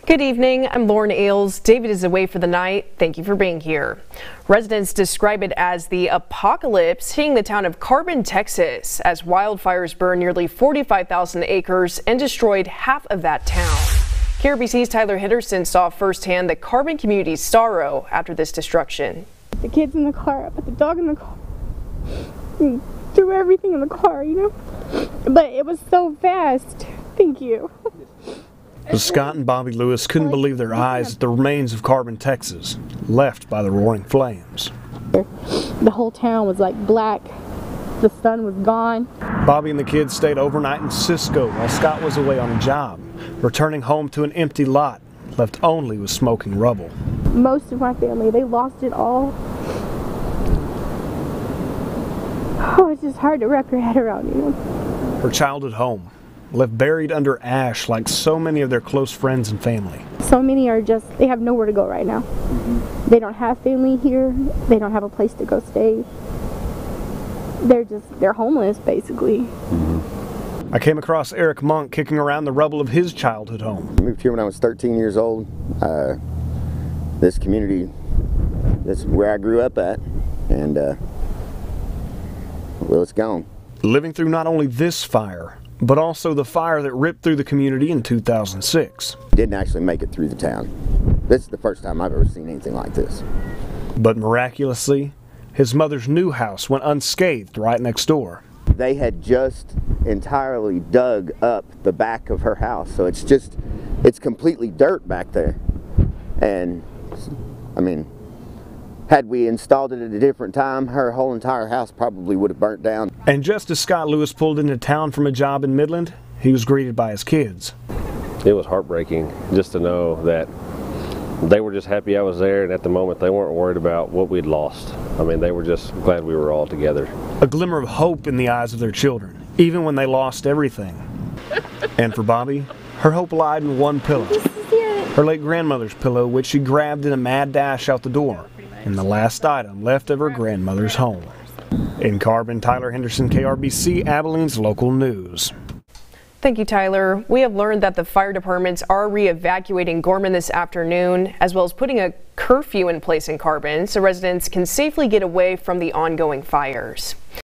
Good evening, I'm Lauren Ailes. David is away for the night. Thank you for being here. Residents describe it as the apocalypse hitting the town of Carbon, Texas, as wildfires burned nearly 45,000 acres and destroyed half of that town. KRBC's Tyler Henderson saw firsthand the Carbon community's sorrow after this destruction. The kids in the car, I put the dog in the car, and threw everything in the car, But it was so fast. Thank you. Scott and Bobby Lewis couldn't believe their eyes at the remains of Carbon, Texas, left by the roaring flames. The whole town was like black. The sun was gone. Bobby and the kids stayed overnight in Cisco while Scott was away on a job, returning home to an empty lot, left only with smoking rubble. Most of my family, they lost it all. Oh, it's just hard to wrap your head around, Her childhood home, left buried under ash like so many of their close friends and family. So many are just, they have nowhere to go right now. They don't have family here. They don't have a place to go stay. They're homeless, basically. I came across Eric Monk kicking around the rubble of his childhood home. I moved here when I was 13 years old. This community, this is where I grew up at, and well, it's gone. Living through not only this fire, but also the fire that ripped through the community in 2006. Didn't actually make it through the town. This is the first time I've ever seen anything like this. But miraculously, his mother's new house went unscathed right next door. They had just entirely dug up the back of her house, so it's completely dirt back there. And I mean, had we installed it at a different time, her whole entire house probably would have burnt down. And just as Scott Lewis pulled into town from a job in Midland, he was greeted by his kids. It was heartbreaking just to know that they were just happy I was there, and at the moment they weren't worried about what we'd lost. I mean, they were just glad we were all together. A glimmer of hope in the eyes of their children, even when they lost everything. And for Bobby, her hope lied in one pillow. Her late grandmother's pillow, which she grabbed in a mad dash out the door, and the last item left of her grandmother's home. In Carbon, Tyler Henderson, KRBC, Abilene's local news. Thank you, Tyler. We have learned that the fire departments are re-evacuating Gorman this afternoon, as well as putting a curfew in place in Carbon so residents can safely get away from the ongoing fires.